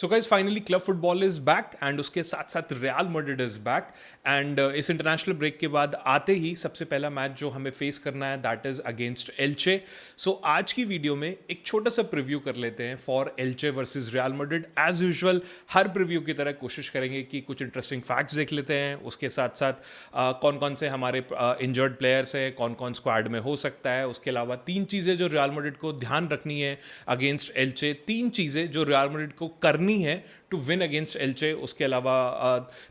So guys finally club football is back and उसके साथ साथ real Madrid is back and इस international break के बाद आते ही सबसे पहला मैच जो हमें फेस करना है दैट इज अगेंस्ट एल्चे। सो आज की वीडियो में एक छोटा सा प्रीव्यू कर लेते हैं for Elche versus Real Madrid. As usual हर प्रीव्यू की तरह कोशिश करेंगे कि कुछ इंटरेस्टिंग फैक्ट्स देख लेते हैं, उसके साथ साथ कौन कौन से हमारे इंजर्ड प्लेयर्स हैं, कौन कौन स्क्वाड में हो सकता है। उसके अलावा तीन चीज़ें जो रियल मैड्रिड को ध्यान रखनी है अगेंस्ट एल्चे, तीन चीज़ें जो रियल मैड्रिड को करनी है टू विन अगेंस्ट एल्चे। उसके अलावा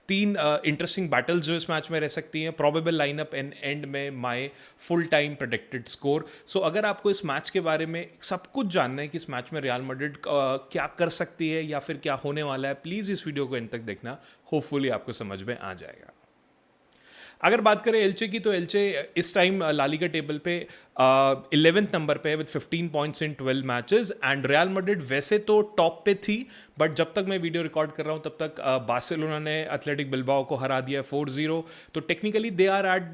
तीन इंटरेस्टिंग बैटल्स जो इस मैच में रह सकती हैं, प्रोबेबल लाइनअप एंड एंड में my full time predicted score. So अगर आपको इस मैच के बारे में सब कुछ जानना है कि इस मैच में रियल मैड्रिड क्या कर सकती है या फिर क्या होने वाला है, प्लीज़ इस वीडियो को एंड तक देखना, होपफुली आपको समझ में आ जाएगा। अगर बात करें एल्चे की, तो एल्चे इस टाइम लालिगा टेबल पे 11th नंबर पे है with 15 points in 12 matches and Real Madrid वैसे तो टॉप पे थी, बट जब तक मैं वीडियो रिकॉर्ड कर रहा हूँ तब तक बार्सिलोना ने एथलेटिक बिल्बाओ को हरा दिया 4-0। तो technically they are at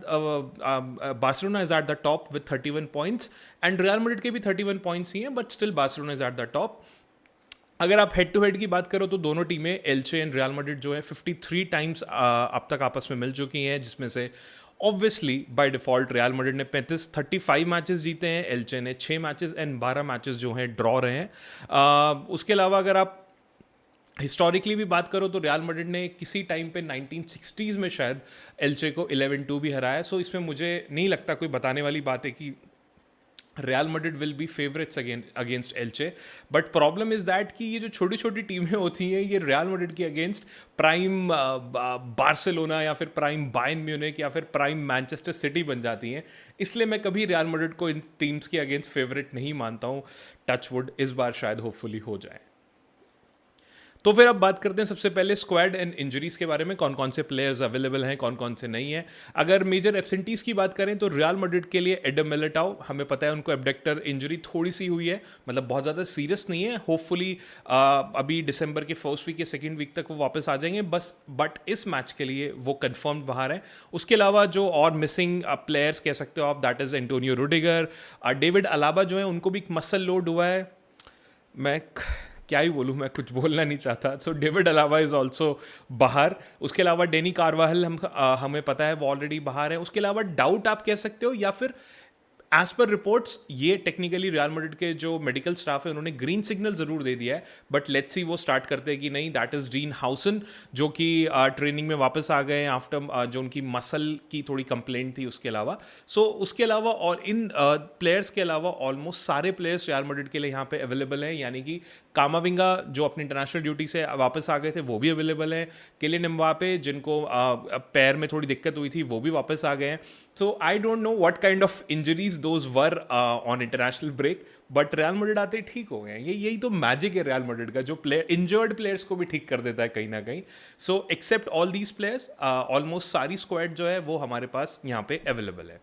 Barcelona is at the top with 31 points and Real Madrid के भी 31 पॉइंट्स ही हैं, but still Barcelona is at the top. अगर आप हेड टू हेड की बात करो तो दोनों टीमें एल्चे एंड रियल मैड्रिड जो है 53 टाइम्स अब तक आपस में मिल चुकी हैं, जिसमें से obviously by default real Madrid ने 35 मैचेस जीते हैं, एल्चे ने 6 मैचेस एंड 12 मैचेस जो हैं ड्रॉ रहे हैं। उसके अलावा अगर आप हिस्टोरिकली भी बात करो तो रियल मैड्रिड ने किसी टाइम पे 1960s में शायद एल्चे को 11-2 भी हराया। सो इसमें मुझे नहीं लगता कोई बताने वाली बात है कि real Madrid will be favourites against एल्चे। But problem is that कि ये जो छोटी छोटी टीमें होती हैं ये रियल मैड्रिड के अगेंस्ट प्राइम बार्सिलोना या फिर प्राइम बायर्न म्यूनिख या फिर प्राइम मैनचेस्टर सिटी बन जाती हैं। इसलिए मैं कभी रियल मैड्रिड को इन टीम्स के अगेंस्ट फेवरेट नहीं मानता हूँ। टच वुड, इस बार शायद होपफुली हो जाए। तो फिर अब बात करते हैं सबसे पहले स्क्वाड एंड इंजरीज के बारे में, कौन कौन से प्लेयर्स अवेलेबल हैं, कौन कौन से नहीं हैं। अगर मेजर एब्सेंटीज की बात करें तो रियल मैड्रिड के लिए एडम मिलिटाओ, हमें पता है उनको एब्डक्टर इंजरी थोड़ी सी हुई है, मतलब बहुत ज़्यादा सीरियस नहीं है। होपफुली अभी दिसंबर के फर्स्ट वीक या सेकेंड वीक तक वो वापस आ जाएंगे बस, बट इस मैच के लिए वो कन्फर्म बाहर है। उसके अलावा जो और मिसिंग प्लेयर्स कह सकते हो आप, that is Antonio Rudiger, David Alaba जो है उनको भी मसल लोड हुआ है। मैं क्या ही बोलूँ, मैं कुछ बोलना नहीं चाहता। सो डेविड अलावा इज ऑल्सो बाहर। उसके अलावा डेनी कार्वाहल हमें पता है वो ऑलरेडी बाहर है। उसके अलावा डाउट आप कह सकते हो या फिर एज पर रिपोर्ट्स ये टेक्निकली रियल मैड्रिड के जो मेडिकल स्टाफ है उन्होंने ग्रीन सिग्नल जरूर दे दिया है, बट लेट्स सी वो स्टार्ट करते हैं कि नहीं। दैट इज डीन हाउसन जो कि ट्रेनिंग में वापस आ गए आफ्टर जो उनकी मसल की थोड़ी कंप्लेंट थी। उसके अलावा उसके अलावा और इन प्लेयर्स के अलावा ऑलमोस्ट सारे प्लेयर्स रियल मैड्रिड के लिए यहाँ पे अवेलेबल हैं, यानी कि कामाविंगा जो अपनी इंटरनेशनल ड्यूटी से वापस आ गए थे वो भी अवेलेबल हैं। किलियन एम्बापे जिनको पैर में थोड़ी दिक्कत हुई थी वो भी वापस आ गए हैं। So I don't know what kind of injuries those were on international break, but Real Madrid आते ही ठीक हो गए हैं। यही तो मैजिक है रियल मैड्रिड का, जो प्लेयर इंजर्ड प्लेयर्स को भी ठीक कर देता है कहीं ना कहीं। So except all these players almost सारी स्क्वाड जो है वो हमारे पास यहाँ पे अवेलेबल है।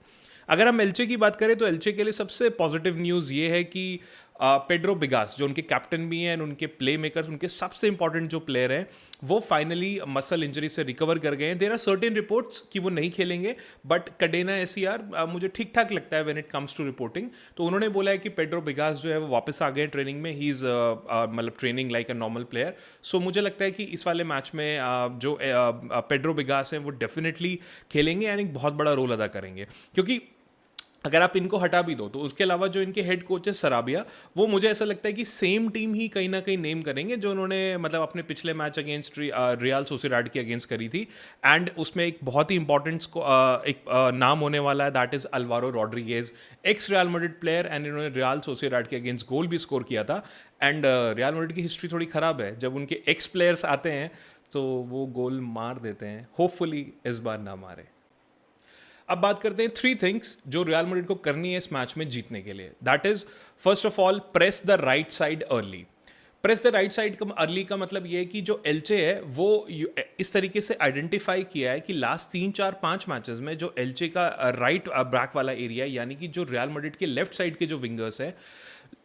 अगर हम एल्चे की बात करें तो एल्चे के लिए सबसे पॉजिटिव न्यूज़ ये है कि पेड्रो बिगास जो उनके कैप्टन भी हैं, उनके प्ले मेकर्स, उनके सबसे इंपॉर्टेंट जो प्लेयर हैं वो फाइनली मसल इंजरी से रिकवर कर गए हैं। देयर आर सर्टेन रिपोर्ट्स कि वो नहीं खेलेंगे, बट कडेना एसीआर मुझे ठीक ठाक लगता है when it comes to reporting. तो उन्होंने बोला है कि पेड्रो बिगास जो है वो वापस आ गए हैं ट्रेनिंग में, ही इज़ मतलब training like a normal player. So मुझे लगता है कि इस वाले मैच में जो पेड्रो बिगास हैं वो डेफिनेटली खेलेंगे यानी बहुत बड़ा रोल अदा करेंगे। क्योंकि अगर आप इनको हटा भी दो तो उसके अलावा जो इनके हेड कोच है सराबिया, वो मुझे ऐसा लगता है कि सेम टीम ही कहीं ना कहीं नेम करेंगे जो उन्होंने मतलब अपने पिछले मैच अगेंस्ट रियल सोसिएडाड के अगेंस्ट करी थी। एंड उसमें एक बहुत ही इंपॉर्टेंट एक नाम होने वाला है, that is Alvaro Rodriguez, x real Madrid player, and इन्होंने रियल सोसिएडाड के अगेंस्ट गोल भी स्कोर किया था। एंड रियल मैड्रिड की हिस्ट्री थोड़ी खराब है, जब उनके एक्स प्लेयर्स आते हैं तो वो गोल मार देते हैं। होपफुली इस बार ना मारे। अब बात करते हैं 3 थिंग्स जो रियल मैड्रिड को करनी है इस मैच में जीतने के लिए। That is first of all press the right side early. Press the right side early का मतलब ये है कि जो एल्चे है वो इस तरीके से आइडेंटिफाई किया है कि लास्ट 3-4-5 मैचेस में जो एल्चे का राइट बैक वाला एरिया, यानी कि जो रियल मैड्रिड के लेफ्ट साइड के जो विंगर्स है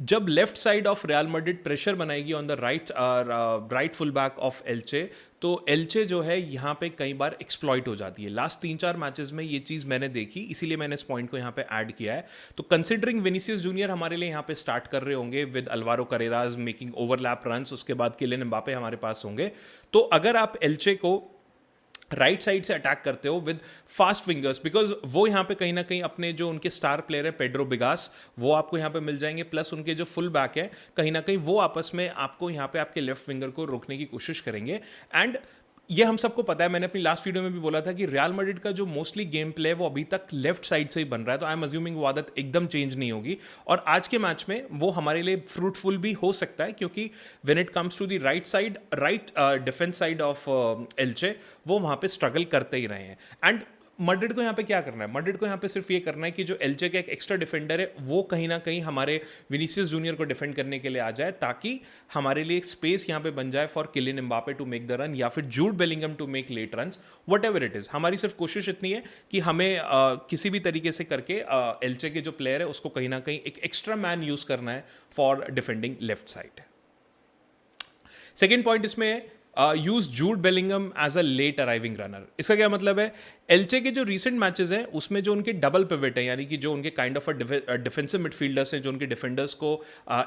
जब left side of Real Madrid pressure बनाएगी on the right full back of Elche, तो एल्चे जो है यहाँ पे कई बार एक्सप्लॉइट हो जाती है। लास्ट 3-4 मैचेस में ये चीज़ मैंने देखी, इसीलिए मैंने इस पॉइंट को यहाँ पे ऐड किया है। तो कंसिडरिंग विनीसियस जूनियर हमारे लिए यहाँ पे स्टार्ट कर रहे होंगे with Alvaro Carreras making overlap runs, उसके बाद किलियन एम्बापे हमारे पास होंगे, तो अगर आप एल्चे को राइट साइड से अटैक करते हो विद फास्ट विंगर्स, बिकॉज वो यहाँ पे कहीं ना कहीं अपने जो उनके स्टार प्लेयर है पेड्रो बिगास, वो आपको यहाँ पे मिल जाएंगे, प्लस उनके जो फुल बैक है कहीं ना कहीं वो आपस में आपको यहाँ पे आपके लेफ्ट विंगर को रोकने की कोशिश करेंगे। एंड ये हम सबको पता है, मैंने अपनी लास्ट वीडियो में भी बोला था कि रियल मैड्रिड का जो मोस्टली गेम प्ले है वो अभी तक लेफ्ट साइड से ही बन रहा है, तो आई एम अज्यूमिंग वो आदत एकदम चेंज नहीं होगी और आज के मैच में वो हमारे लिए फ्रूटफुल भी हो सकता है, क्योंकि when it comes to the right side, right defence side of Elche, वो वहां पे स्ट्रगल करते ही रहे हैं। एंड मैड्रिड को यहाँ पे क्या करना है, मैड्रिड को यहाँ पे सिर्फ ये करना है कि जो एल्चे का एक एक्स्ट्रा डिफेंडर है वो कहीं ना कहीं हमारे विनीसियस जूनियर को डिफेंड करने के लिए आ जाए, ताकि हमारे लिए एक स्पेस यहाँ पे बन जाए for Kylian Mbappe to make the run या फिर Jude Bellingham to make late runs, whatever it is. हमारी सिर्फ कोशिश इतनी है कि हमें किसी भी तरीके से करके एल्चे के जो प्लेयर है उसको कहीं ना कहीं एक एक्स्ट्रा मैन यूज करना है for defending left side. Second point इसमें है use Jude Bellingham as a late arriving runner. इसका क्या मतलब है, एल्चे के जो रीसेंट मैचेस हैं उसमें जो उनके डबल पिवट है, यानी कि जो उनके काइंड ऑफ डिफेंसिव मिडफील्डर्स हैं जो उनके डिफेंडर्स को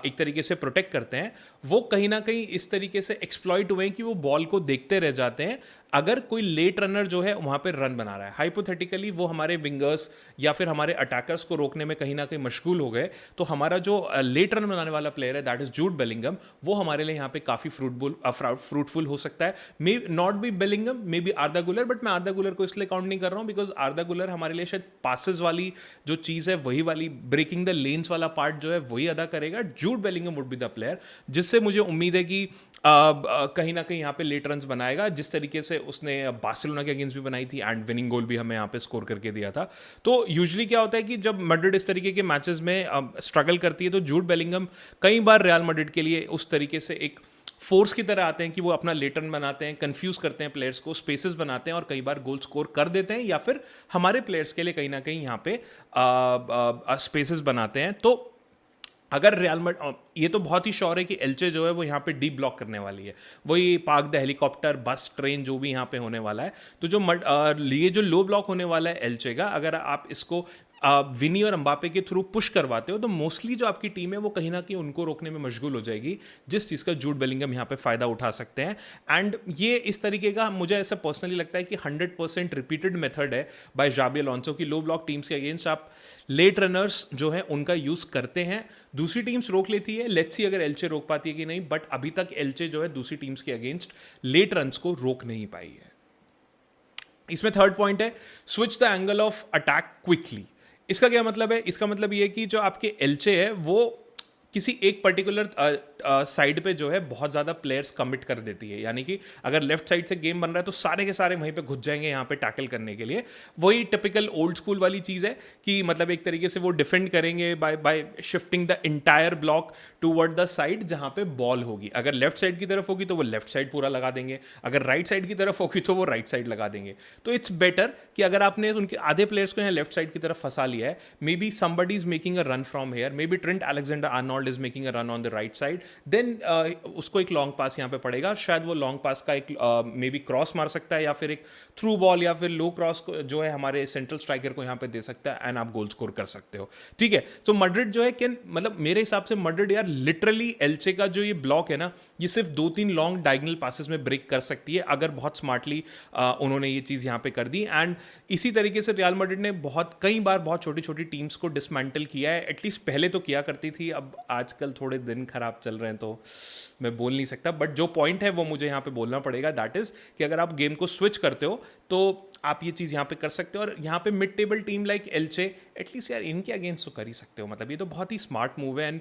एक तरीके से प्रोटेक्ट करते हैं, वो कहीं ना कहीं इस तरीके से एक्सप्लॉइट हुए हैं कि वो बॉल को देखते रह जाते हैं अगर कोई लेट रनर जो है वहां पे रन बना रहा है। हाइपोथेटिकली वो हमारे विंगर्स या फिर हमारे अटैकर्स को रोकने में कहीं ना कहीं मशगूल हो गए, तो हमारा जो लेट रन बनाने वाला प्लेयर है दैट इज जूड बेलिंगम, वो हमारे लिए यहाँ पे काफी फ्रूटफुल हो सकता है। May not be Bellingham, may be आर्दा गुलर, बट मैं आर्दा गुलर को इसलिए काउंट नहीं कर रहा हूँ बिकॉज आर्दा गुलर हमारे लिए शायद पासेस वाली जो चीज़ है वही वाली ब्रेकिंग द लेन्स वाला पार्ट जो है वही अदा करेगा। Jude Bellingham would be the player जिससे मुझे उम्मीद है कि कहीं ना कहीं यहाँ पे लेट रन्स बनाएगा, जिस तरीके से उसने बार्सिलोना के अगेंस्ट भी बनाई थी एंड विनिंग गोल भी हमें यहाँ पे स्कोर करके दिया था। तो यूजुअली क्या होता है कि जब मैड्रिड इस तरीके के मैचेस में स्ट्रगल करती है तो जूड बेलिंगम कई बार रियल मैड्रिड के लिए उस तरीके से एक फोर्स की तरह आते हैं कि वो अपना लेट रन बनाते हैं, कंफ्यूज करते हैं प्लेयर्स को, स्पेसेस बनाते हैं और कई बार गोल स्कोर कर देते हैं या फिर हमारे प्लेयर्स के लिए कहीं ना कहीं यहाँ पे स्पेसेस बनाते हैं। तो अगर रियल मैड्रिड, ये तो बहुत ही श्योर है कि एल्चे जो है वो यहाँ पे डीप ब्लॉक करने वाली है, वही park the helicopter bus train जो भी यहाँ पे होने वाला है। तो जो ये जो लो ब्लॉक होने वाला है एल्चे का, अगर आप इसको विनी और अंबापे के थ्रू पुश करवाते हो तो मोस्टली जो आपकी टीम है वो कहीं ना कहीं उनको रोकने में मशगूल हो जाएगी, जिस चीज़ का जूड बेलिंगम यहाँ पे फ़ायदा उठा सकते हैं। एंड ये इस तरीके का मुझे ऐसा पर्सनली लगता है कि 100% रिपीटेड मेथड है बाय जाबी अलोंसो की लो ब्लॉक टीम्स के अगेंस्ट आप लेट रनर्स जो है उनका यूज़ करते हैं, दूसरी टीम्स रोक लेती है, लेट्स सी अगर एल्चे रोक पाती है कि नहीं, बट अभी तक एल्चे जो है दूसरी टीम्स के अगेंस्ट लेट रन्स को रोक नहीं पाई है। इसमें थर्ड पॉइंट है switch the angle of attack quickly. इसका क्या मतलब है, इसका मतलब ये है कि जो आपके एल्चे है वो किसी एक पर्टिकुलर साइड पे जो है बहुत ज़्यादा प्लेयर्स कमिट कर देती है, यानी कि अगर लेफ्ट साइड से गेम बन रहा है तो सारे के सारे वहीं पे घुस जाएंगे यहाँ पे टैकल करने के लिए। वही टिपिकल ओल्ड स्कूल वाली चीज़ है कि मतलब एक तरीके से वो डिफेंड करेंगे bye shifting the entire block toward the side जहाँ पे बॉल होगी। अगर लेफ्ट साइड की तरफ होगी तो वो लेफ्ट साइड पूरा लगा देंगे, अगर राइट साइड की तरफ होगी तो वो राइट साइड लगा देंगे। तो इट्स बेटर कि अगर आपने उनके आधे प्लेयर्स को यहाँ लेफ्ट साइड की तरफ फंसा लिया है, maybe somebody is making a run from here, maybe Trent Alexander Arnold is making a run on the right side, then उसको एक लॉन्ग पास यहाँ पे पड़ेगा, शायद वो लॉन्ग पास का एक मे बी क्रॉस मार सकता है या फिर एक थ्रू बॉल या फिर लो क्रॉस जो है हमारे सेंट्रल स्ट्राइकर को यहाँ पे दे सकता है एंड आप गोल स्कोर कर सकते हो। ठीक है, सो मैड्रिड जो है कैन, मतलब मेरे हिसाब से मैड्रिड यार लिटरली एल्चे का जो ये ब्लॉक है ना, ये सिर्फ 2-3 लॉन्ग डायगोनल पासेस में ब्रेक कर सकती है अगर बहुत स्मार्टली उन्होंने ये चीज़ यहाँ पे कर दी। एंड इसी तरीके से रियल मैड्रिड ने कई बार बहुत छोटी छोटी टीम्स को डिसमेंटल किया है, एटलीस्ट पहले तो किया करती थी, अब आजकल थोड़े दिन खराब चल रहे हैं तो मैं बोल नहीं सकता, बट जो पॉइंट है वो मुझे यहाँ पे बोलना पड़ेगा, दैट इज कि अगर आप गेम को स्विच करते हो तो आप ये चीज़ यहाँ पे कर सकते हो। और यहाँ पे mid table team like एल्चे at least यार इनके अगेंस्ट तो कर ही सकते हो, मतलब ये तो बहुत ही स्मार्ट मूव है एंड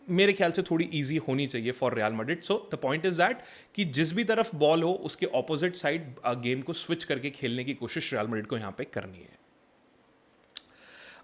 मेरे ख्याल से थोड़ी इजी होनी चाहिए for Real Madrid. So the point is that कि जिस भी तरफ बॉल हो उसके ऑपोजिट साइड गेम को स्विच करके खेलने की कोशिश रियल मैड्रिड को यहाँ पे करनी है।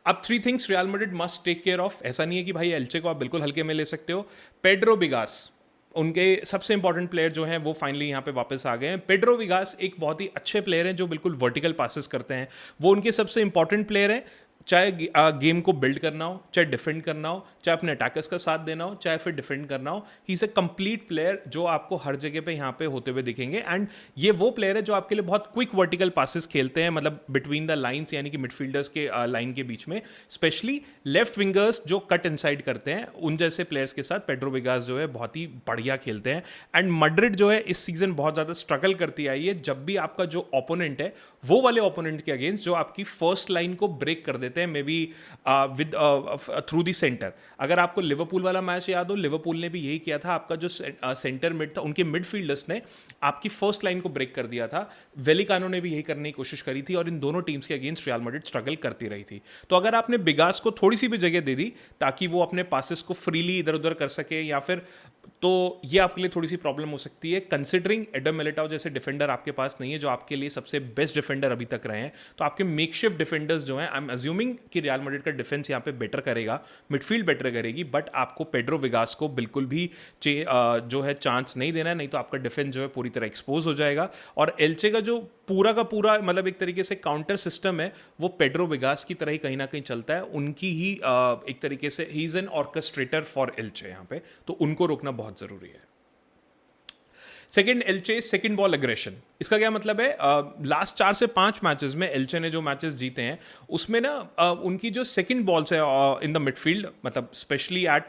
अब 3 things Real Madrid must take care of. ऐसा नहीं है कि भाई एल्चे को आप बिल्कुल हल्के में ले सकते हो। पेड्रो बिगास उनके सबसे इंपॉर्टेंट प्लेयर जो हैं वो फाइनली यहाँ पे वापस आ गए हैं। पेड्रो विगास एक बहुत ही अच्छे प्लेयर हैं जो बिल्कुल वर्टिकल पासेस करते हैं, वो उनके सबसे इंपॉर्टेंट प्लेयर हैं। चाहे गेम को बिल्ड करना हो, चाहे डिफेंड करना हो, चाहे अपने अटैकर्स का साथ देना हो, चाहे फिर डिफेंड करना हो, he is a complete player जो आपको हर जगह पे यहाँ पे होते हुए दिखेंगे। एंड ये वो प्लेयर है जो आपके लिए बहुत क्विक वर्टिकल पासिस खेलते हैं, मतलब बिटवीन द लाइंस, यानी कि मिडफील्डर्स के लाइन के बीच में, स्पेशली लेफ्ट विंगर्स जो कट इनसाइड करते हैं, उन जैसे प्लेयर्स के साथ पेड्रो विगास जो है बहुत ही बढ़िया खेलते हैं। एंड मैड्रिड जो है इस सीजन बहुत ज़्यादा स्ट्रगल करती आई है जब भी आपका जो ओपोनेंट है वो वाले ओपोनेंट के अगेंस्ट जो आपकी फर्स्ट लाइन को ब्रेक कर देते हैं, may be with through the centre. अगर आपको लिवरपूल वाला मैच याद हो, लिवरपूल ने भी यही किया था। आपका जो सेंटर मिड था, उनके मिडफील्डर्स ने आपकी फर्स्ट लाइन को ब्रेक कर दिया था। वेलिकानो ने भी यही करने की कोशिश करी थी और इन दोनों टीम्स के अगेंस्ट रियल मैड्रिड स्ट्रगल करती रही थी। तो अगर आपने बिगास को थोड़ी सी भी जगह दे दी ताकि वो अपने पासेस को फ्रीली इधर उधर कर सके, या फिर, तो ये आपके लिए थोड़ी सी प्रॉब्लम हो सकती है, कंसिडरिंग एडम मिलिटाओ जैसे डिफेंडर आपके पास नहीं है जो आपके लिए सबसे बेस्ट डिफेंडर अभी तक रहे हैं। तो आपके मेकशिफ्ट डिफेंडर्स जो हैं, आई एम अज्यूमिंग कि रियल मैड्रिड का डिफेंस यहाँ पे बेटर करेगा, मिडफील्ड बेटर करेगी, बट आपको पेड्रो विगास को बिल्कुल भी जो है चांस नहीं देना है, नहीं तो आपका डिफेंस जो है पूरी तरह एक्सपोज हो जाएगा। और एल्चे का जो पूरा का पूरा मतलब एक तरीके से काउंटर सिस्टम है वो पेड्रो विगास की तरह ही कहीं ना कहीं चलता है। उनकी ही एक तरीके से he is an orchestrator for एल्चे यहाँ पे, तो उनको रोकना बहुत जरूरी है। Second, एल्चे second ball aggression. इसका क्या मतलब है? लास्ट 4 से 5 मैचेस में एल्चे ने जो मैचेस जीते हैं उसमें ना उनकी जो सेकेंड बॉल्स है इन द मिडफील्ड, मतलब स्पेशली एट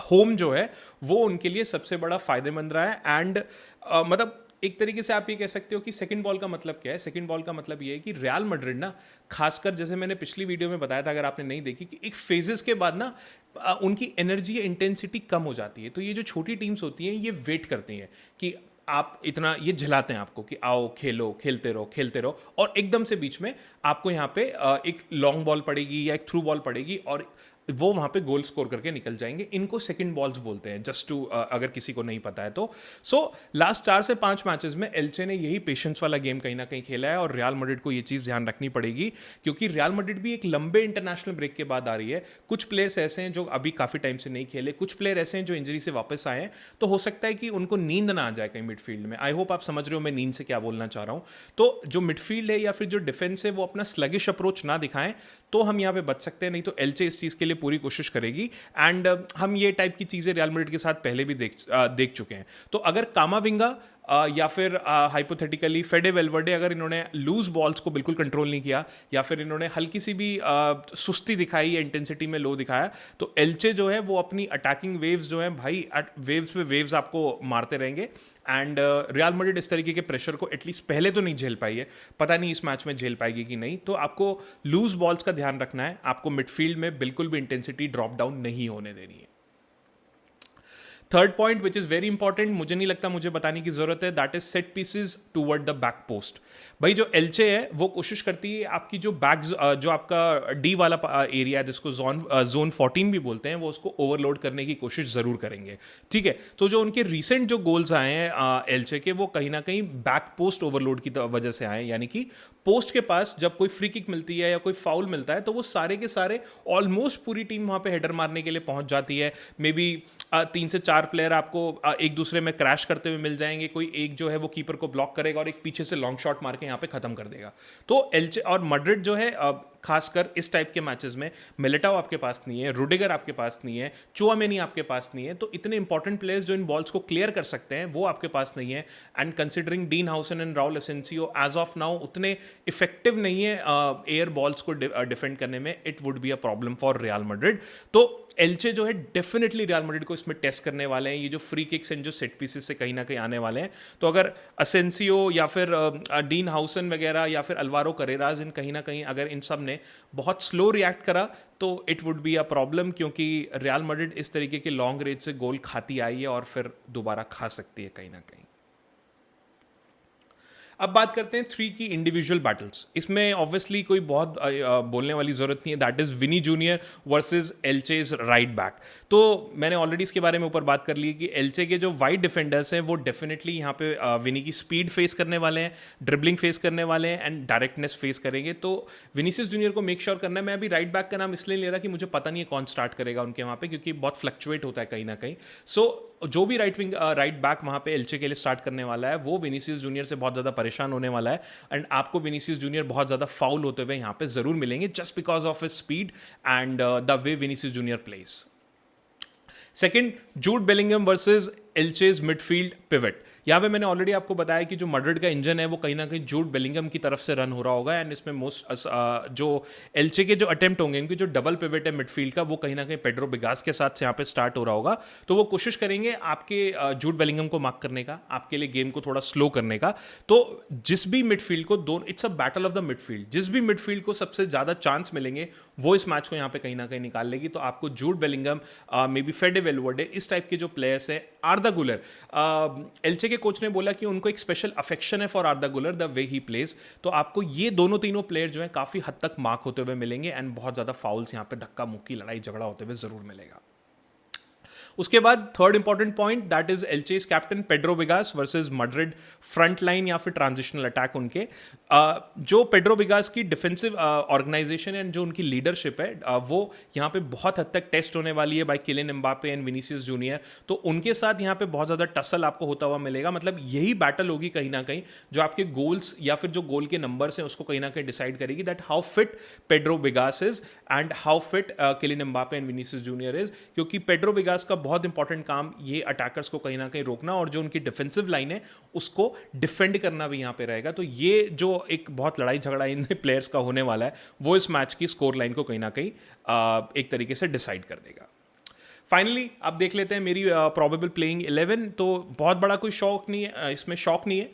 होम जो है वो उनके लिए सबसे बड़ा फायदेमंद रहा है। एंड मतलब एक तरीके से आप ये कह सकते हो कि सेकंड बॉल का मतलब क्या है? सेकंड बॉल का मतलब ये है कि रियल मैड्रिड ना, खासकर जैसे मैंने पिछली वीडियो में बताया था, अगर आपने नहीं देखी, कि एक फेजेस के बाद ना उनकी एनर्जी या इंटेंसिटी कम हो जाती है। तो ये जो छोटी टीम्स होती हैं ये वेट करती हैं कि आप इतना, ये झिलाते हैं आपको कि आओ खेलो, खेलते रहो खेलते रहो, और एकदम से बीच में आपको यहाँ पे एक लॉन्ग बॉल पड़ेगी या एक थ्रू बॉल पड़ेगी और वो वहाँ पे गोल स्कोर करके निकल जाएंगे। इनको सेकंड बॉल्स बोलते हैं, जस्ट टू अगर किसी को नहीं पता है तो। सो लास्ट 4 से 5 मैचेस में एल्चे ने यही पेशेंस वाला गेम कहीं ना कहीं खेला है और रियल मैड्रिड को ये चीज़ ध्यान रखनी पड़ेगी, क्योंकि रियल मैड्रिड भी एक लंबे इंटरनेशनल ब्रेक के बाद आ रही है। कुछ प्लेयर्स ऐसे हैं जो अभी काफ़ी टाइम से नहीं खेले, कुछ प्लेयर ऐसे हैं जो इंजरी से वापस आए हैं, तो हो सकता है कि उनको नींद ना आ जाए कहीं मिडफील्ड में। आई होप आप समझ रहे हो मैं नींद से क्या बोलना चाह रहा हूँ। तो जो मिडफील्ड है या फिर जो डिफेंस है वो अपना स्लगिश अप्रोच ना दिखाएं, तो हम यहाँ पे बच सकते हैं, नहीं तो एल्चे इस चीज़ के लिए पूरी कोशिश करेगी। एंड हम ये टाइप की चीज़ें रियल मैड्रिड के साथ पहले भी देख चुके हैं। तो अगर कामाविंगा या फिर हाइपोथेटिकली फेडे वेलवर्डे, अगर इन्होंने लूज बॉल्स को बिल्कुल कंट्रोल नहीं किया या फिर इन्होंने हल्की सी भी सुस्ती दिखाई या इंटेंसिटी में लो दिखाया, तो एल्चे जो है वो अपनी अटैकिंग वेव्स जो है भाई, वेव्स पे वेव्स आपको मारते रहेंगे। एंड रियल मैड्रिड इस तरीके के प्रेशर को एटलीस्ट पहले तो नहीं झेल पाई है, पता नहीं इस मैच में झेल पाएगी कि नहीं। तो आपको लूज बॉल्स का ध्यान रखना है, आपको मिडफील्ड में बिल्कुल भी इंटेंसिटी ड्रॉप डाउन नहीं होने देनी है। Third point which is very important, मुझे नहीं लगता मुझे बताने की जरूरत है, that is set pieces toward the back post. भाई जो एल्चे है वो कोशिश करती है आपकी जो बैक, जो आपका डी वाला एरिया है जिसको जोन 14 भी बोलते हैं, वो उसको ओवरलोड करने की कोशिश जरूर करेंगे। ठीक है, तो जो उनके रिसेंट जो गोल्स आए हैं एल्चे के, वो कहीं ना कहीं बैक पोस्ट ओवरलोड की वजह से आए हैं, यानी कि पोस्ट के पास जब कोई फ्री किक मिलती है या कोई फाउल मिलता है तो वो सारे के सारे ऑलमोस्ट पूरी टीम वहां पे हेडर मारने के लिए पहुंच जाती है। मे बी 3 से 4 प्लेयर आपको एक दूसरे में क्रैश करते हुए मिल जाएंगे, कोई एक जो है वो कीपर को ब्लॉक करेगा और एक पीछे से लॉन्ग शॉट मार के यहाँ पे खत्म कर देगा। तो एल्चे और मैड्रिड जो है खासकर इस टाइप के मैचेस में, मिलिटाओ आपके पास नहीं है, रुडिगर आपके पास नहीं है, चुआमेनी आपके पास नहीं है, तो इतने इंपॉर्टेंट प्लेयर्स जो इन बॉल्स को क्लियर कर सकते हैं वो आपके पास नहीं है। And considering Dean Huijsen and Raul Asencio as of now उतने इफेक्टिव नहीं है एयर बॉल्स को डिफेंड करने में, it would be a problem for Real Madrid. तो एल्चे जो है डेफिनेटली रियल मैड्रिड को इसमें टेस्ट करने वाले हैं, ये जो फ्री किक्स एंड जो सेट पीसेस से कहीं ना कहीं आने वाले हैं। तो अगर असेंसियो या फिर डीन हाउसन वगैरह या फिर अल्वारो करेराज, इन कहीं ना कहीं अगर इन सब ने बहुत स्लो रिएक्ट करा तो it would be a problem, क्योंकि रियल मैड्रिड इस तरीके के लॉन्ग रेंज से गोल खाती आई है और फिर दोबारा खा सकती है कहीं ना कहीं। अब बात करते हैं 3 की इंडिविजुअल बैटल्स। इसमें ऑब्वियसली कोई बहुत बोलने वाली जरूरत नहीं है, that is Vini Junior versus Elche's right back. तो मैंने ऑलरेडी इसके बारे में ऊपर बात कर ली कि एल्चे के जो वाइड डिफेंडर्स हैं वो डेफिनेटली यहाँ पे विनी की स्पीड फेस करने वाले हैं, ड्रिबलिंग फेस करने वाले हैं एंड डायरेक्टनेस फेस करेंगे। तो विनीसियस जूनियर को मेक श्योर करना है। मैं अभी राइट बैक का नाम इसलिए ले रहा कि मुझे पता नहीं है कौन स्टार्ट करेगा उनके वहाँ पे, क्योंकि बहुत फ्लक्चुएट होता है कहीं ना कहीं। सो जो भी राइट बैक वहाँ पे एल्चे के लिए स्टार्ट करने वाला है वो विनीसियस जूनियर से बहुत ज़्यादा परेशान होने वाला है एंड आपको विनीसियस जूनियर बहुत ज़्यादा फाउल होते हुए यहाँ पे ज़रूर मिलेंगे just because of his speed and the way Vinicius Junior plays. Second, Jude Bellingham versus Elche's midfield pivot. यहाँ पे मैंने ऑलरेडी आपको बताया कि जो मैड्रिड का इंजन है वो कहीं ना कहीं जूड बेलिंगम की तरफ से रन हो रहा होगा एंड इसमें जो एल्चे के जो अटेम्प्ट होंगे इनकी जो डबल पिवट है मिडफील्ड का वो कहीं ना कहीं पेड्रो बिगास के साथ से यहाँ पे स्टार्ट हो रहा होगा. तो वो कोशिश करेंगे आपके जूड बेलिंगम को मार्क करने का, आपके लिए गेम को थोड़ा स्लो करने का. तो जिस भी मिडफील्ड को दोनों, it's a battle of the midfield, जिस भी मिडफील्ड को सबसे ज़्यादा चांस मिलेंगे वो इस मैच को यहाँ पे कहीं ना कहीं निकाल लेगी. तो आपको Jude Bellingham, may be फेडे Valverde, इस टाइप के जो प्लेयर्स हैं, आर्दा गुलर, एल्चे के कोच ने बोला कि उनको एक स्पेशल अफेक्शन है फॉर आर्दा गुलर द वे ही प्लेस. तो आपको ये दोनों तीनों प्लेयर जो हैं काफी हद तक मार्क होते हुए मिलेंगे एंड बहुत ज्यादा फाउल्स यहाँ पे धक्का मुक्की लड़ाई झगड़ा होते हुए जरूर मिलेगा. उसके बाद third important point, that is Elche's captain Pedro Bigas versus Madrid front line या फिर ट्रांजिशनल अटैक उनके. जो पेड्रो विगास की डिफेंसिव ऑर्गेनाइजेशन एंड जो उनकी लीडरशिप है वो यहाँ पे बहुत हद तक टेस्ट होने वाली है by Kylian Mbappe and Vinicius junior. तो उनके साथ यहाँ पे बहुत ज़्यादा टसल आपको होता हुआ मिलेगा. मतलब यही बैटल होगी कहीं ना कहीं जो आपके गोल्स या फिर जो गोल के नंबर्स हैं उसको कहीं ना कहीं डिसाइड करेगी, that how fit Pedro Vigas is and how fit Kylian Mbappe and Vinicius junior is. क्योंकि पेड्रो विगास का बहुत इंपॉर्टेंट काम ये अटैकर्स को कहीं ना कहीं रोकना और जो उनकी डिफेंसिव लाइन है उसको डिफेंड करना भी यहां पे रहेगा. तो ये जो एक बहुत लड़ाई झगड़ा इन प्लेयर्स का होने वाला है वो इस मैच की स्कोर लाइन को कहीं ना कहीं एक तरीके से डिसाइड कर देगा. फाइनली आप देख लेते हैं मेरी प्रोबेबल प्लेइंग 11. तो बहुत बड़ा कोई शौक नहीं है इसमें, शौक नहीं है.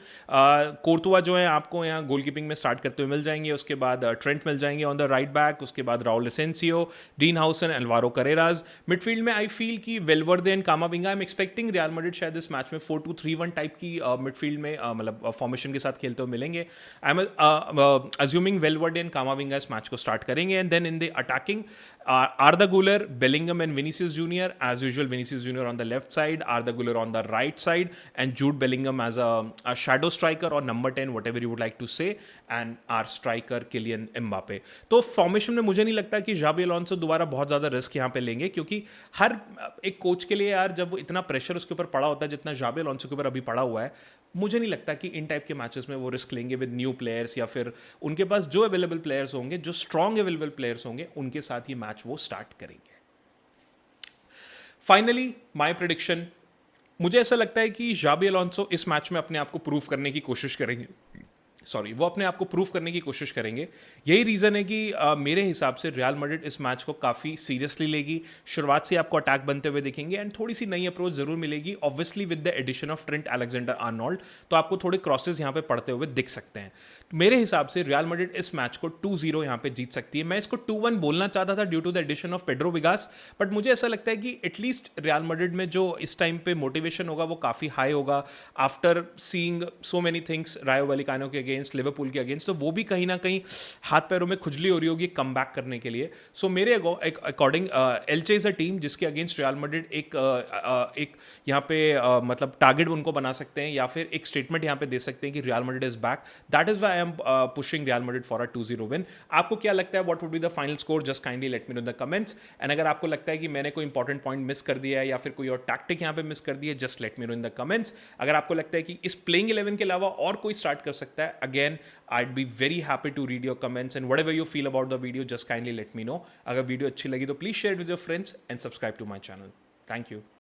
कोर्तुआ जो है आपको यहाँ गोलकीपिंग में स्टार्ट करते हुए मिल जाएंगे. उसके बाद ट्रेंट मिल जाएंगे ऑन द राइट बैक. उसके बाद Raul Asencio, Dean Huijsen, Alvaro Carreras. Midfield में आई फील कि Valverde and Camavinga. I am expecting Real Madrid शायद इस मैच में 4-2-3-1 टाइप की मिडफील्ड में मतलब फॉर्मेशन के साथ खेलते हुए मिलेंगे. I am assuming Valverde and Camavinga इस मैच को स्टार्ट करेंगे. And then in the attacking, Arda Güler, Bellingham and Vinicius Junior. As usual, Vinicius Junior on the left side, Arda Güler on the right side, and Jude Bellingham as a shadow striker or number 10, whatever you would like to say, and our striker Kylian Mbappe. तो formation में मुझे नहीं लगता कि जाबी Alonso दोबारा बहुत ज़्यादा risk यहाँ पे लेंगे, क्योंकि हर एक कोच के लिए यार जब वो इतना प्रेशर उसके ऊपर पड़ा होता है जितना जाबी अलोंसो के ऊपर अभी पड़ा हुआ है, मुझे नहीं लगता कि इन टाइप के मैचेस में वो रिस्क लेंगे विद न्यू प्लेयर्स या फिर उनके पास जो अवेलेबल प्लेयर्स होंगे, जो स्ट्रॉन्ग अवेलेबल प्लेयर्स होंगे, उनके साथ ये मैच वो स्टार्ट करेंगे. फाइनली माय प्रेडिक्शन, मुझे ऐसा लगता है कि जाबी अलोंसो इस मैच में अपने आप को प्रूव करने की कोशिश करेंगे. वो अपने आप को प्रूव करने की कोशिश करेंगे. यही रीज़न है कि मेरे हिसाब से रियल मैड्रिड इस मैच को काफ़ी सीरियसली लेगी. शुरुआत से आपको अटैक बनते हुए देखेंगे एंड थोड़ी सी नई अप्रोच ज़रूर मिलेगी, obviously with the addition of Trent Alexander Arnold. तो आपको थोड़े क्रॉसेस यहाँ पे पड़ते हुए दिख सकते हैं. मेरे हिसाब से रियल मैड्रिड इस मैच को 2-0 यहाँ पे जीत सकती है. मैं इसको 2-1 बोलना चाहता था due to the addition of Pedro Vigas, but मुझे ऐसा लगता है कि एटलीस्ट रियल मैड्रिड में जो इस टाइम पे मोटिवेशन होगा वो काफ़ी हाई होगा after seeing so many things रायो वैलेकानो के अगेंस्ट, लिवरपूल के अगेंस्ट. तो वो भी कहीं ना कहीं हाथ पैरों में खुजली हो रही होगी कम बैक करने के लिए. सो मेरे अकॉर्डिंग एल्चे इज अ टीम जिसके अगेंस्ट रियल मैड्रिड एक यहाँ पे मतलब टारगेट उनको बना सकते हैं या फिर एक स्टेटमेंट यहाँ पे दे सकते हैं कि real Madrid is back. That is why I am pushing real Madrid for a 2-0 win. आपको क्या लगता है, what would be the final score? Just kindly let me know in the comments. And अगर आपको लगता है कि मैंने कोई इंपॉर्टेंट पॉइंट मिस कर दिया है या फिर कोई और टैक्टिक यहाँ पे मिस कर दी है, just let me know in the comments. अगर आपको लगता है कि इस प्लेइंग 11 के अलावा और कोई स्टार्ट कर सकता है, again I'd be very happy to read your comments and whatever you feel about the video, just kindly let me know. अगर वीडियो अच्छी लगी तो please share with your friends and subscribe to my channel. Thank you.